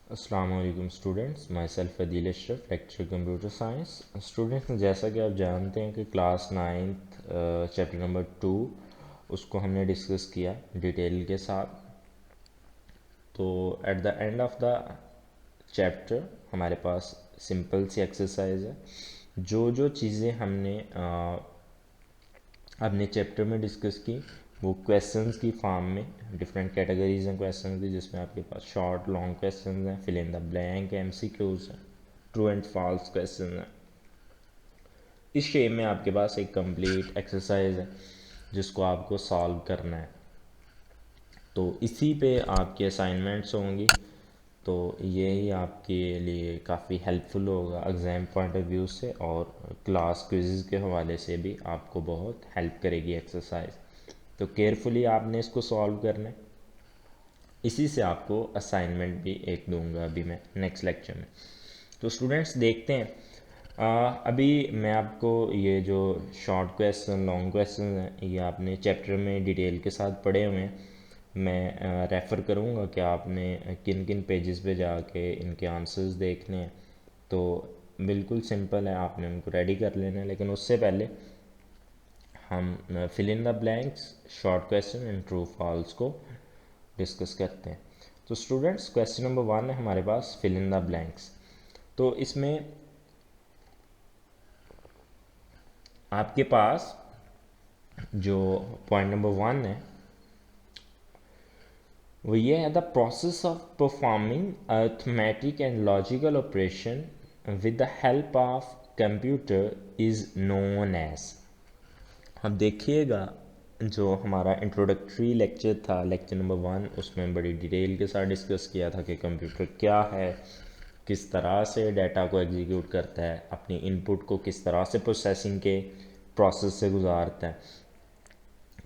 अस्सलाम वालेकुम students, my self Adeel Ashraf, lecture computer science. Students, जैसा कि आप जानते हैं कि क्लास नाइन्थ चैप्टर नंबर 2 उसको हमने डिस्कस किया डिटेल के साथ। तो at the end of the chapter हमारे पास सिंपल सी एक्सरसाइज है। जो जो चीज़ें हमने अपने चैप्टर में डिस्कस की वो क्वेश्चंस की फॉर्म में, डिफरेंट कैटेगरीज हैं क्वेश्चंस की, जिसमें आपके पास शॉर्ट लॉन्ग क्वेश्चंस हैं, fill in the blank, MCQs हैं, ट्रू एंड फॉल्स क्वेश्चन हैं। इस शेप में आपके पास एक कंप्लीट एक्सरसाइज है जिसको आपको सॉल्व करना है। तो इसी पे आपके असाइनमेंट्स होंगी। तो ये ही आपके लिए काफ़ी हेल्पफुल होगा एग्ज़ाम पॉइंट ऑफ व्यू से, और क्लास क्विज़ के हवाले से भी आपको बहुत हेल्प करेगी एक्सरसाइज। तो केयरफुली आपने इसको सॉल्व करना है। इसी से आपको असाइनमेंट भी एक दूंगा अभी मैं नेक्स्ट लेक्चर में। तो स्टूडेंट्स देखते हैं। अभी मैं आपको ये जो शॉर्ट क्वेश्चन लॉन्ग क्वेश्चन हैं ये आपने चैप्टर में डिटेल के साथ पढ़े हुए हैं। मैं रेफ़र करूँगा कि आपने किन किन पेजेस पे जाके इनके आंसर्स देखने हैं। तो बिल्कुल सिंपल है, आपने उनको रेडी कर लेना है, लेकिन उससे पहले हम fill in the blanks, short question and true false को डिस्कस करते हैं। तो स्टूडेंट्स, क्वेश्चन नंबर 1 है हमारे पास फिल इन द ब्लैंक्स। तो इसमें आपके पास जो पॉइंट नंबर 1 है वो ये है, the process of performing arithmetic and logical operation with the help of computer is known as. अब देखिएगा, जो हमारा इंट्रोडक्टरी लेक्चर था, लेक्चर नंबर 1, उसमें बड़ी डिटेल के साथ डिस्कस किया था कि कंप्यूटर क्या है, किस तरह से डाटा को एग्जीक्यूट करता है, अपनी इनपुट को किस तरह से प्रोसेसिंग के प्रोसेस से गुजारता है,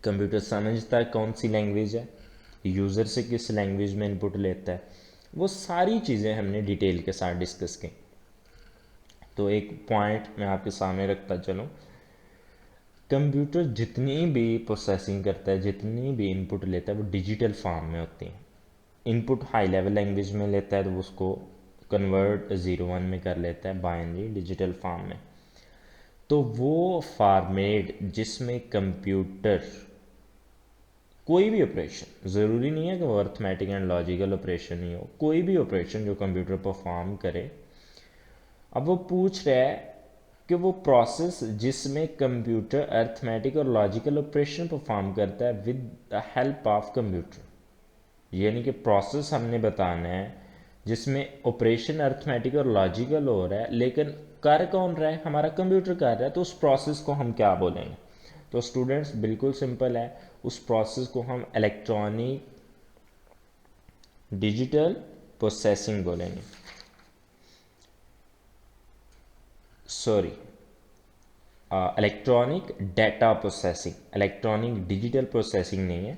कंप्यूटर समझता है कौन सी लैंग्वेज है, यूज़र से किस लैंग्वेज में इनपुट लेता है। वो सारी चीज़ें हमने डिटेल के साथ डिस्कस की। तो एक पॉइंट मैं आपके सामने रखता चलूँ, कंप्यूटर जितनी भी प्रोसेसिंग करता है, जितनी भी इनपुट लेता है, वो डिजिटल फॉर्म में होती है। इनपुट हाई लेवल लैंग्वेज में लेता है तो उसको कन्वर्ट 0 1 में कर लेता है बाइनरी डिजिटल फॉर्म में। तो वो फॉर्मेट जिसमें कंप्यूटर कोई भी ऑपरेशन, ज़रूरी नहीं है कि वो अर्थमेटिक एंड लॉजिकल ऑपरेशन ही हो, कोई भी ऑपरेशन जो कंप्यूटर परफॉर्म करे, अब वो पूछ रहा है कि वो प्रोसेस जिसमें कंप्यूटर अर्थमेटिक और लॉजिकल ऑपरेशन परफॉर्म करता है with the help of computer, यानी कि प्रोसेस हमने बताना है जिसमें ऑपरेशन अर्थमेटिक और लॉजिकल हो रहा है, लेकिन कर कौन रहा है, हमारा कंप्यूटर कर रहा है। तो उस प्रोसेस को हम क्या बोलेंगे? तो स्टूडेंट्स, बिल्कुल सिंपल है, उस प्रोसेस को हम इलेक्ट्रॉनिक डिजिटल प्रोसेसिंग बोलेंगे। Sorry, electronic data processing, electronic digital processing नहीं है।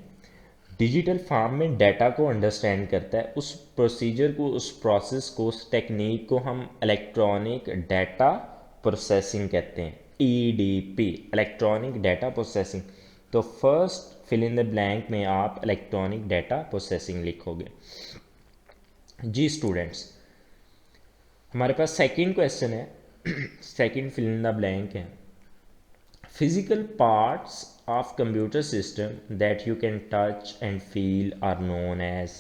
डिजिटल फॉर्म में डाटा को अंडरस्टैंड करता है, उस प्रोसीजर को, उस प्रोसेस को, उस टेक्निक को हम इलेक्ट्रॉनिक डाटा प्रोसेसिंग कहते हैं, ईडीपी, इलेक्ट्रॉनिक डाटा प्रोसेसिंग। तो first fill in the blank में आप इलेक्ट्रॉनिक डाटा प्रोसेसिंग लिखोगे। जी स्टूडेंट्स, हमारे पास सेकंड क्वेश्चन है, second fill in the blank है, physical parts of computer system that you can touch and feel are known as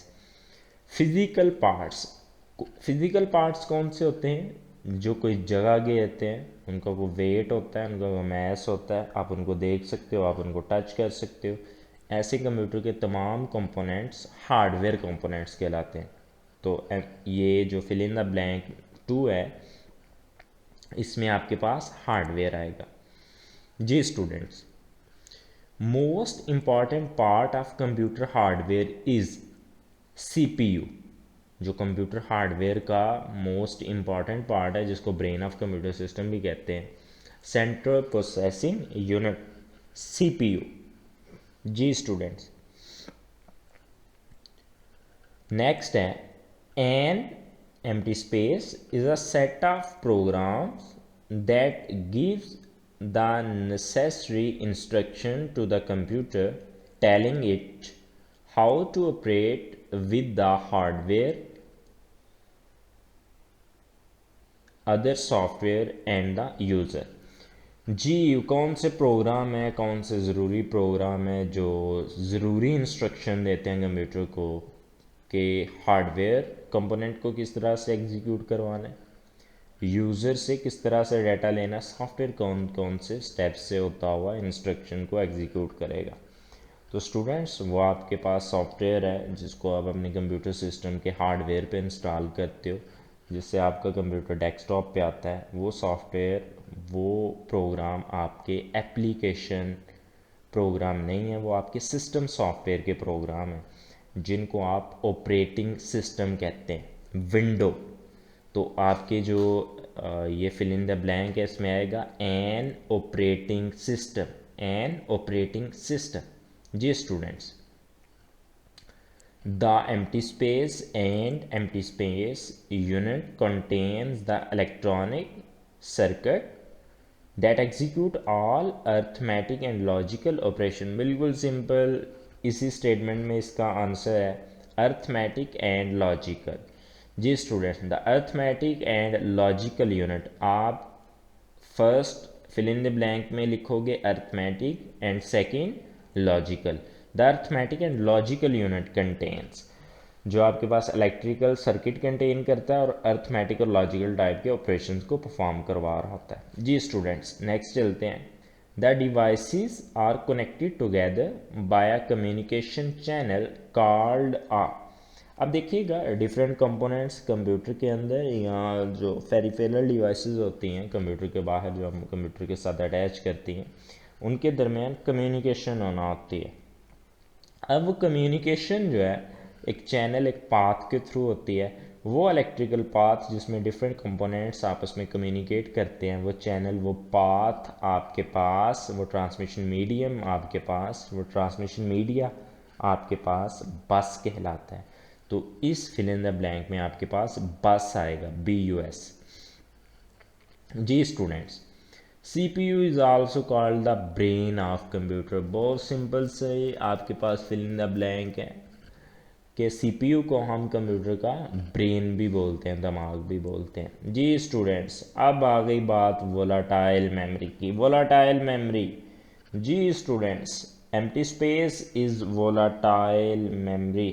physical parts। Physical parts कौन से होते हैं? जो कोई जगह के होते हैं, उनका वो वेट होता है, उनका वो मैस होता है, आप उनको देख सकते हो, आप उनको टच कर सकते हो। ऐसे कंप्यूटर के तमाम कंपोनेंट्स हार्डवेयर कंपोनेंट्स कहलाते हैं। तो ये जो फिल इन द ब्लैंक 2 है, इसमें आपके पास हार्डवेयर आएगा। जी students, most important part of computer hardware is CPU. जो कंप्यूटर हार्डवेयर का मोस्ट इम्पॉर्टेंट पार्ट है, जिसको ब्रेन ऑफ कंप्यूटर सिस्टम भी कहते हैं, सेंट्रल प्रोसेसिंग यूनिट, सीपीयू। जी स्टूडेंट्स, नेक्स्ट है, an empty space is a set of programs that gives the necessary instruction to the computer, telling it how to operate with the hardware other software and the user. जी, कौन से programme है, कौन से ज़रूरी programme है जो ज़रूरी इंस्ट्रक्शन देते हैं कंप्यूटर को कि हार्डवेयर कंपोनेंट को किस तरह से एग्जीक्यूट करवाना है, यूज़र से किस तरह से डाटा लेना, सॉफ्टवेयर कौन कौन से स्टेप्स से होता हुआ इंस्ट्रक्शन को एग्जीक्यूट करेगा। तो स्टूडेंट्स, वो आपके पास सॉफ्टवेयर है जिसको आप अपने कंप्यूटर सिस्टम के हार्डवेयर पे इंस्टॉल करते हो, जिससे आपका कंप्यूटर डेस्कटॉप पे आता है। वो सॉफ्टवेयर, वो प्रोग्राम आपके एप्लीकेशन प्रोग्राम नहीं है, वो आपके सिस्टम सॉफ्टवेयर के प्रोग्राम हैं जिनको आप ऑपरेटिंग सिस्टम कहते हैं, विंडो। तो आपके जो ये फिल इन द ब्लैंक है, इसमें आएगा an operating system, an operating system. जी students, the empty space unit contains the electronic circuit that execute all arithmetic and logical operation। बिल्कुल सिंपल, इसी स्टेटमेंट में इसका आंसर है अर्थमेटिक एंड लॉजिकल। जी students, the arithmetic and logical unit, आप first fill in the blank में लिखोगे arithmetic and second logical. The arithmetic and logical unit contains, जो आपके पास इलेक्ट्रिकल सर्किट कंटेन करता है और अर्थमेटिक और लॉजिकल टाइप के ऑपरेशंस को परफॉर्म करवा रहा होता है। जी स्टूडेंट्स, नेक्स्ट चलते हैं। The devices are connected together by a communication channel called आ। अब देखिएगा, डिफरेंट कंपोनेंट्स कंप्यूटर के अंदर या जो पेरिफेरल डिवाइसेस होती हैं कंप्यूटर के बाहर, जो हम कंप्यूटर के साथ अटैच करती हैं, उनके दरमियान कम्युनिकेशन होना होती है। अब वो कम्युनिकेशन जो है एक चैनल, एक पाथ के थ्रू होती है। वो इलेक्ट्रिकल पाथ जिसमें डिफरेंट कंपोनेंट्स आपस में कम्युनिकेट करते हैं, वो चैनल, वो पाथ आपके पास, वो ट्रांसमिशन मीडियम आपके पास, वो ट्रांसमिशन मीडिया आपके पास बस कहलाता है। तो इस फिल इन द ब्लैंक में आपके पास बस आएगा, BUS। जी students, CPU is also called the brain of computer. बहुत सिंपल से आपके पास फिल इन द ब्लैंक है कि CPU को हम कंप्यूटर का ब्रेन भी बोलते हैं, दिमाग भी बोलते हैं। जी स्टूडेंट्स, अब आ गई बात वोलाटाइल मेमोरी की। वोलाटाइल मेमोरी, जी students, empty space is volatile memory.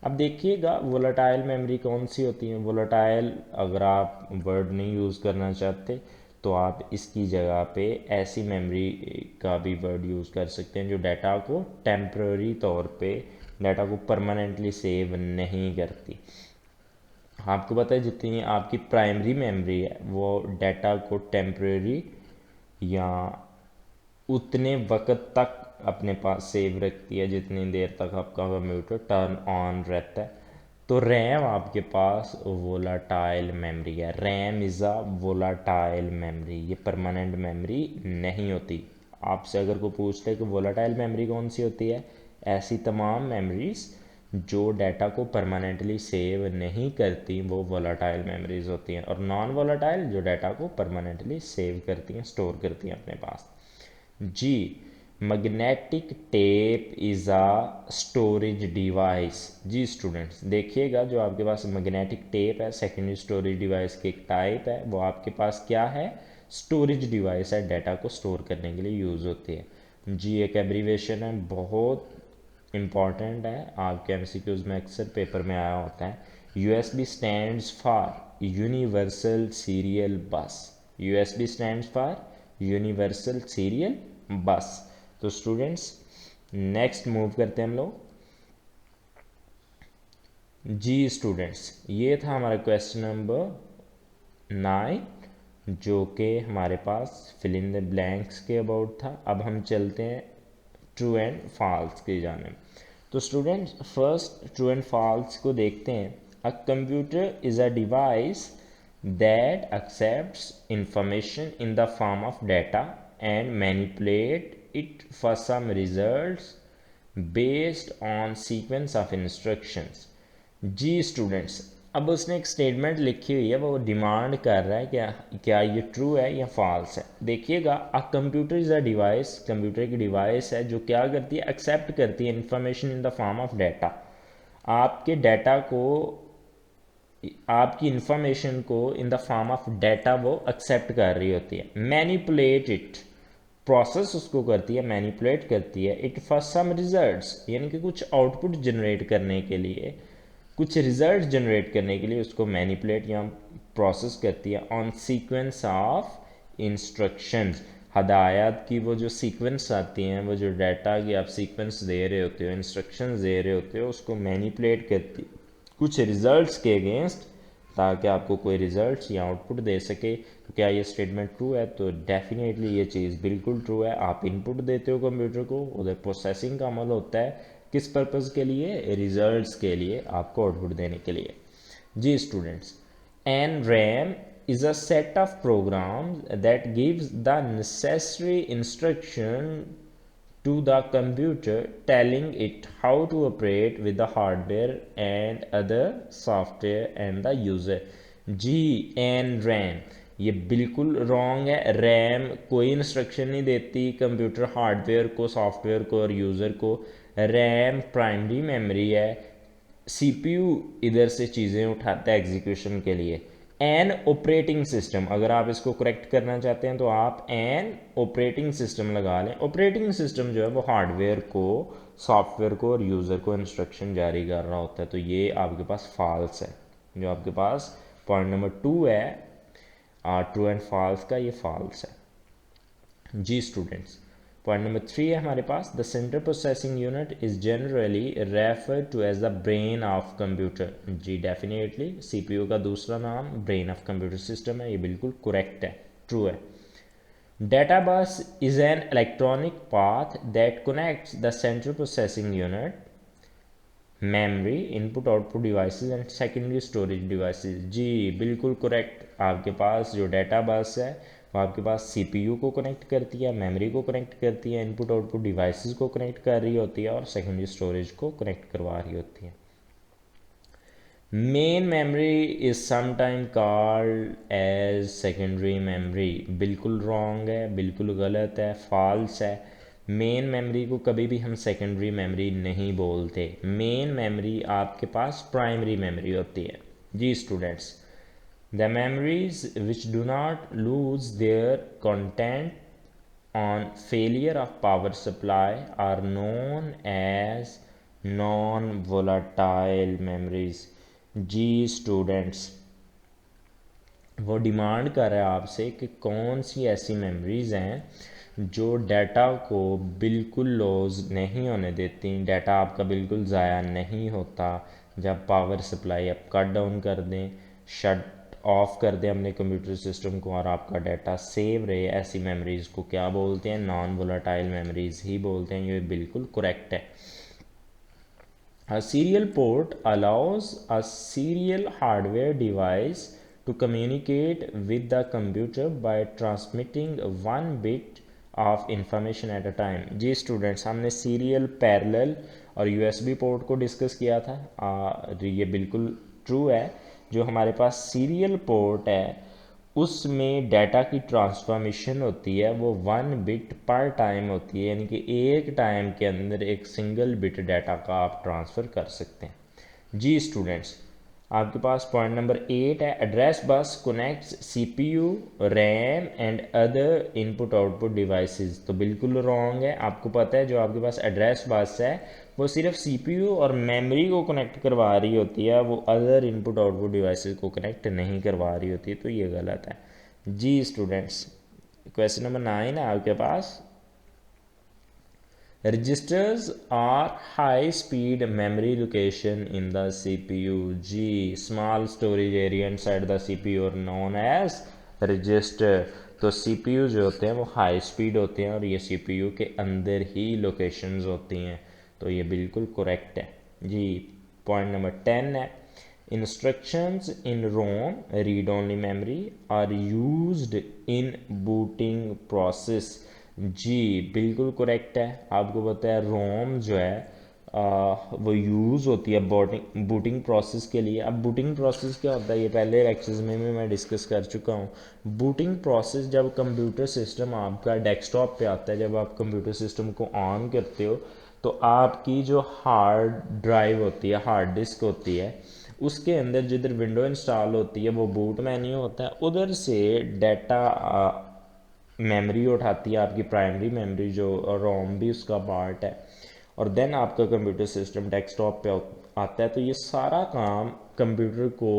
अब देखिएगा, वोलाटाइल मेमोरी कौन सी होती है। वोलाटाइल, अगर आप वर्ड नहीं यूज़ करना चाहते तो आप इसकी जगह पे ऐसी मेमोरी का भी वर्ड यूज़ कर सकते हैं जो डाटा को टेम्प्ररी तौर पे, डाटा को परमानेंटली सेव नहीं करती। आपको पता है, जितनी आपकी प्राइमरी मेमोरी है वो डाटा को टेम्प्ररी या उतने वक्त तक अपने पास सेव रखती है जितनी देर तक आपका कंप्यूटर टर्न ऑन रहता है। तो रैम आपके पास वोलाटाइल मेमोरी है। RAM is a volatile memory, ये परमानेंट मेमोरी नहीं होती। आपसे अगर कोई पूछते है कि वोलाटाइल मेमोरी कौन सी होती है, ऐसी तमाम मेमोरीज जो डाटा को परमानेंटली सेव नहीं करती वो वोलाटाइल मेमोरीज होती हैं, और नॉन वोलाटाइल जो डाटा को परमानेंटली सेव करती हैं, स्टोर करती हैं अपने पास। जी, magnetic tape is a storage device. जी स्टूडेंट्स, देखिएगा, जो आपके पास मैग्नेटिक टेप है सेकेंडरी स्टोरेज डिवाइस की एक टाइप है। वो आपके पास क्या है, स्टोरेज डिवाइस है, डाटा को स्टोर करने के लिए यूज़ होती है। जी, एक एब्रीवेशन है, बहुत इम्पॉर्टेंट है, आपके MCQs में अक्सर पेपर में आया होता है। USB stands for universal serial बस। USB stands for universal serial बस। तो स्टूडेंट्स, नेक्स्ट मूव करते हैं हम लोग। जी स्टूडेंट्स, ये था हमारा क्वेश्चन नंबर 9 जो कि हमारे पास फिल इन द ब्लैंक्स के अबाउट था। अब हम चलते हैं ट्रू एंड फॉल्स की जानिब। तो students, first true and false को देखते हैं। A computer is a device that accepts information in the form of data and manipulate it for some results based on sequence of instructions। जी students, अब उसने एक स्टेटमेंट लिखी हुई है, वो डिमांड कर रहा है क्या ये ट्रू है या फॉल्स है। देखिएगा, अ computer is a device, computer की डिवाइस है जो क्या करती है, एक्सेप्ट करती है information in the form of data. आपके डाटा को आपकी इंफॉर्मेशन को in the form of data वो एक्सेप्ट कर रही होती है। मैनिपुलेट इट, प्रोसेस उसको करती है, मैनिपुलेट करती है इट फॉर सम रिजल्ट्स, यानी कि कुछ आउटपुट जनरेट करने के लिए, कुछ रिजल्ट जनरेट करने के लिए उसको मैनिपुलेट या प्रोसेस करती है ऑन सीक्वेंस ऑफ इंस्ट्रक्शंस। हदायत की वो जो सीक्वेंस आती हैं, वो जो डाटा की आप सीक्वेंस दे रहे होते हो, इंस्ट्रक्शंस दे रहे होते हो, उसको मैनिपुलेट करती कुछ रिजल्ट्स के अगेंस्ट, ताकि आपको कोई रिजल्ट्स या आउटपुट दे सके। तो क्या ये स्टेटमेंट ट्रू है? तो डेफिनेटली ये चीज़ बिल्कुल ट्रू है। आप इनपुट देते हो कंप्यूटर को, उधर प्रोसेसिंग का अमल होता है, किस पर्पज़ के लिए? रिजल्ट्स के लिए, आपको आउटपुट देने के लिए। जी students, an RAM is a set of programs that gives the necessary instruction to the computer, telling it how to operate with the hardware and other software and the user। जी an RAM, ये बिल्कुल wrong है। RAM कोई instruction नहीं देती computer hardware को, software को और यूज़र को। रैम प्राइमरी मेमोरी है, सीपीयू इधर से चीज़ें उठाता है एग्जीक्यूशन के लिए। एन ऑपरेटिंग सिस्टम, अगर आप इसको करेक्ट करना चाहते हैं तो आप एन ऑपरेटिंग सिस्टम लगा लें। ऑपरेटिंग सिस्टम जो है वो हार्डवेयर को, सॉफ्टवेयर को और यूज़र को इंस्ट्रक्शन जारी कर रहा होता है। तो ये आपके पास फॉल्स है। जो आपके पास पॉइंट नंबर 2 है ट्रू एंड फॉल्स का, ये फॉल्स है। जी स्टूडेंट्स, पॉइंट नंबर 3 है हमारे पास, the central processing unit is generally refer to as the brain of computer. जी डेफिनेटली सीपीयू का दूसरा नाम ब्रेन ऑफ कंप्यूटर सिस्टम है, ये बिल्कुल करेक्ट है, ट्रू है। Data bus is an electronic path that connects the central processing unit, memory, input output devices and secondary storage devices। जी बिल्कुल करेक्ट। आपके पास जो डाटा बस है वो आपके पास सीपीयू को कनेक्ट करती है, मेमोरी को कनेक्ट करती है, इनपुट आउटपुट डिवाइसेस को कनेक्ट कर रही होती है और सेकेंडरी स्टोरेज को कनेक्ट करवा रही होती है। Main memory is sometime called as secondary memory, बिल्कुल रॉन्ग है, बिल्कुल गलत है, फॉल्स है। मेन मेमोरी को कभी भी हम सेकेंडरी मेमोरी नहीं बोलते। मेन मेमोरी आपके पास प्राइमरी मेमोरी होती है। जी students, the memories which do not lose their content on failure of power supply are known as non volatile memories. जी स्टूडेंट्स, वो डिमांड कर रहा है आपसे कि कौन सी ऐसी मेमोरीज़ हैं जो डाटा को बिल्कुल लॉस नहीं होने देती, डाटा आपका बिल्कुल ज़ाया नहीं होता। जब पावर सप्लाई आप कट डाउन कर दें, शट ऑफ कर दें अपने कंप्यूटर सिस्टम को और आपका डाटा सेव रहे, ऐसी मेमोरीज़ को क्या बोलते हैं? नॉन वोलाटाइल मेमोरीज़ ही बोलते हैं। ये बिल्कुल करेक्ट है। A serial port allows a serial hardware device to communicate with the computer by transmitting one bit of information at a time। जी स्टूडेंट्स, हमने सीरियल, पैरेलल और यूएसबी पोर्ट को discuss किया था। ये बिल्कुल ट्रू है। जो हमारे पास सीरियल पोर्ट है उसमें डाटा की ट्रांसफॉर्मेशन होती है वो 1 बिट पर टाइम होती है, यानी कि एक टाइम के अंदर एक सिंगल बिट डाटा का आप ट्रांसफ़र कर सकते हैं। जी स्टूडेंट्स, आपके पास पॉइंट नंबर 8 है, address bus connects CPU, RAM and other input output devices. तो बिल्कुल रॉन्ग है। आपको पता है जो आपके पास एड्रेस बस है वो सिर्फ सीपीयू और मेमोरी को कनेक्ट करवा रही होती है, वो अदर इनपुट आउटपुट डिवाइसेस को कनेक्ट नहीं करवा रही होती है। तो ये गलत है। जी स्टूडेंट्स, क्वेश्चन नंबर 9 है आपके पास, registers are high speed memory location in the CPU। Ji small storage area inside the CPU are known as register। तो CPU जो होते हैं वो हाई स्पीड होते हैं और ये CPU के अंदर ही लोकेशंस होती हैं। तो ये बिल्कुल करेक्ट है। जी पॉइंट नंबर 10 है, instructions in ROM read only memory are used in booting process। जी बिल्कुल करेक्ट है। आपको पता है रोम जो है वो यूज़ होती है बूटिंग प्रोसेस के लिए। अब बूटिंग प्रोसेस क्या होता है ये पहले लेक्चर्स में भी मैं डिस्कस कर चुका हूँ। बूटिंग प्रोसेस जब कंप्यूटर सिस्टम आपका डेस्कटॉप पे आता है, जब आप कंप्यूटर सिस्टम को ऑन करते हो तो आपकी जो हार्ड ड्राइव होती है, हार्ड डिस्क होती है, उसके अंदर जिधर विंडो इंस्टॉल होती है वो बूट मेन्यू होता है, उधर से डाटा मेमोरी उठाती है आपकी प्राइमरी मेमोरी जो रोम भी उसका पार्ट है, और देन आपका कंप्यूटर सिस्टम डेस्कटॉप पे आता है। तो ये सारा काम कंप्यूटर को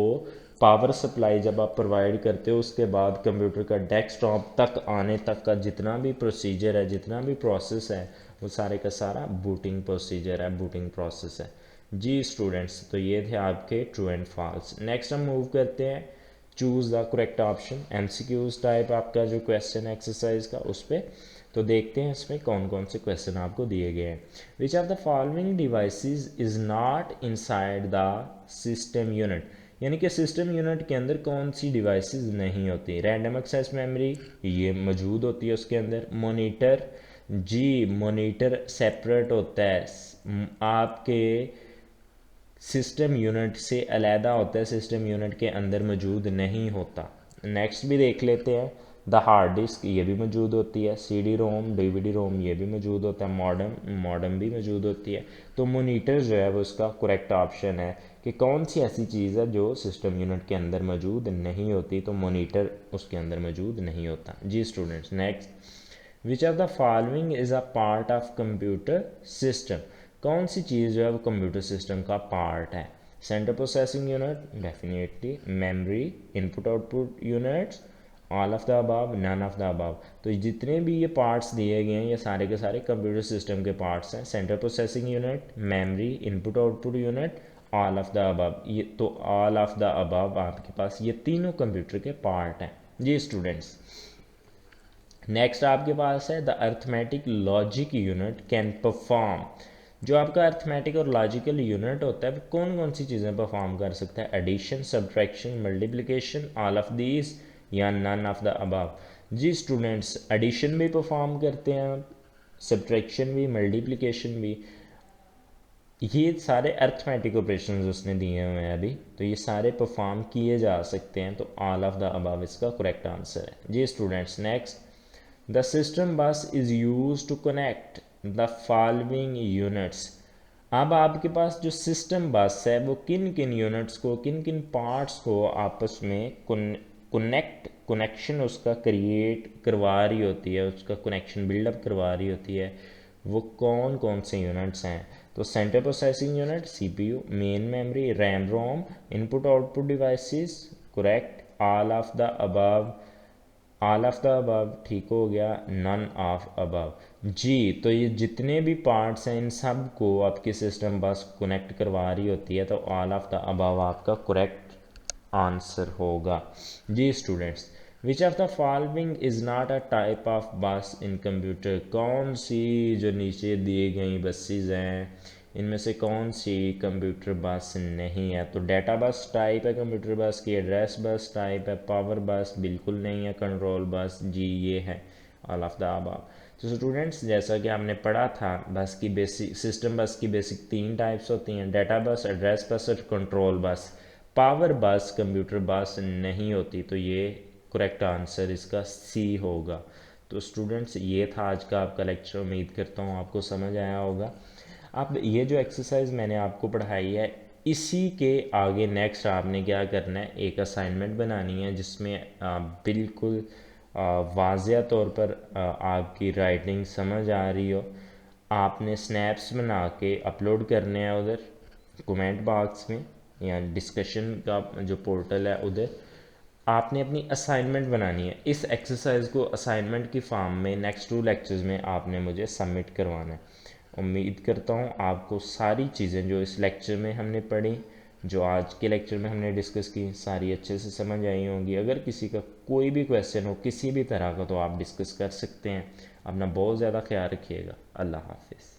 पावर सप्लाई जब आप प्रोवाइड करते हो उसके बाद कंप्यूटर का डेस्कटॉप तक आने तक का जितना भी प्रोसीजर है, जितना भी प्रोसेस है, वो सारे का सारा बूटिंग प्रोसीजर है, बूटिंग प्रोसेस है। जी स्टूडेंट्स, तो ये थे आपके ट्रू एंड फॉल्स। नेक्स्ट हम मूव करते हैं choose the correct option, MCQs type आपका जो क्वेश्चन एक्सरसाइज का उस पर। तो देखते हैं इसमें कौन कौन से क्वेश्चन आपको दिए गए हैं। विच of the following devices is not inside the system unit, यानी कि सिस्टम यूनिट के अंदर कौन सी डिवाइसेस नहीं होती। रैंडम एक्सेस मेमोरी ये मौजूद होती है उसके अंदर। मोनीटर, जी मोनीटर सेपरेट होता है आपके सिस्टम यूनिट से अलहदा होता है, सिस्टम यूनिट के अंदर मौजूद नहीं होता। नेक्स्ट भी देख लेते हैं। द हार्ड डिस्क ये भी मौजूद होती है। CD रोम, DVD रोम ये भी मौजूद होता है। मॉडम भी मौजूद होती है। तो मोनीटर जो है वो इसका करेक्ट ऑप्शन है कि कौन सी ऐसी चीज़ है जो सिस्टम यूनिट के अंदर मौजूद नहीं होती, तो मोनीटर उसके अंदर मौजूद नहीं होता। जी students, next which of the following is a part of computer system, कौन सी चीज़ जो है वो कंप्यूटर सिस्टम का पार्ट है। Central processing unit, definitely. Memory, input output units, all of the above, none of the above. तो जितने भी ये पार्ट्स दिए गए हैं ये सारे के सारे कंप्यूटर सिस्टम के पार्ट्स हैं। Central processing unit, memory, input output unit, all of the above. ये तो ऑल ऑफ द अबव आपके पास ये तीनों कंप्यूटर के पार्ट हैं। जी स्टूडेंट्स, नेक्स्ट आपके पास है the arithmetic logic unit can perform, जो आपका अर्थमेटिक और लॉजिकल यूनिट होता है वो कौन कौन सी चीज़ें परफॉर्म कर सकता है। Addition, subtraction, multiplication, all of these या नन ऑफ द अबव। जी स्टूडेंट्स, एडिशन भी परफॉर्म करते हैं, सब्ट्रैक्शन भी, मल्टीप्लिकेशन भी, ये सारे अर्थमेटिक ऑपरेशंस उसने दिए हुए हैं अभी, तो ये सारे परफॉर्म किए जा सकते हैं। तो ऑल ऑफ द अबव इसका करेक्ट आंसर है। जी students, next the system bus is use to connect the following units. अब आपके पास जो सिस्टम बस है वो किन किन यूनिट्स को, किन किन पार्ट्स को आपस में कनेक्शन उसका क्रिएट करवा रही होती है, उसका कनेक्शन बिल्डअप करवा रही होती है, वो कौन कौन से यूनिट्स हैं। तो central processing unit, CPU, main memory, RAM ROM, input output devices, correct. All of the above, all of the above ठीक हो गया, नन ऑफ अबव। जी, तो ये जितने भी पार्ट्स हैं इन सब को आपकी सिस्टम बस कनेक्ट करवा रही होती है, तो ऑल ऑफ द अबव आपका करेक्ट आंसर होगा। जी students, which of the following is not a type of bus in computer, कौन सी जो नीचे दी गई बसेस हैं इनमें से कौन सी कंप्यूटर बस नहीं है। तो डेटा बस टाइप है कंप्यूटर बस की, एड्रेस बस टाइप है, पावर बस बिल्कुल नहीं है, कंट्रोल बस, जी ये है ऑल ऑफ द अबव। तो स्टूडेंट्स, जैसा कि हमने पढ़ा था बस की बेसिक, सिस्टम बस की बेसिक 3 टाइप्स होती हैं, डेटा बस, एड्रेस बस और कंट्रोल बस। पावर बस कंप्यूटर बस नहीं होती, तो ये करेक्ट आंसर इसका C होगा। तो स्टूडेंट्स, ये था आज का आपका लेक्चर, उम्मीद करता हूँ आपको समझ आया होगा। अब ये जो एक्सरसाइज मैंने आपको पढ़ाई है इसी के आगे नेक्स्ट आपने क्या करना है, एक असाइनमेंट बनानी है जिसमें बिल्कुल वाज़िया तौर पर आपकी राइटिंग समझ आ रही हो। आपने स्नैप्स बना के अपलोड करने हैं उधर कमेंट बॉक्स में या डिस्कशन का जो पोर्टल है उधर आपने अपनी असाइनमेंट बनानी है। इस एक्सरसाइज को असाइनमेंट की फॉर्म में नेक्स्ट 2 लेक्चर्स में आपने मुझे सबमिट करवाना है। उम्मीद करता हूँ आपको सारी चीज़ें जो इस लेक्चर में हमने पढ़ी, जो आज के लेक्चर में हमने डिस्कस की, सारी अच्छे से समझ आई होंगी। अगर किसी का कोई भी क्वेश्चन हो किसी भी तरह का तो आप डिस्कस कर सकते हैं। अपना बहुत ज़्यादा ख्याल रखिएगा। अल्लाह हाफिज़।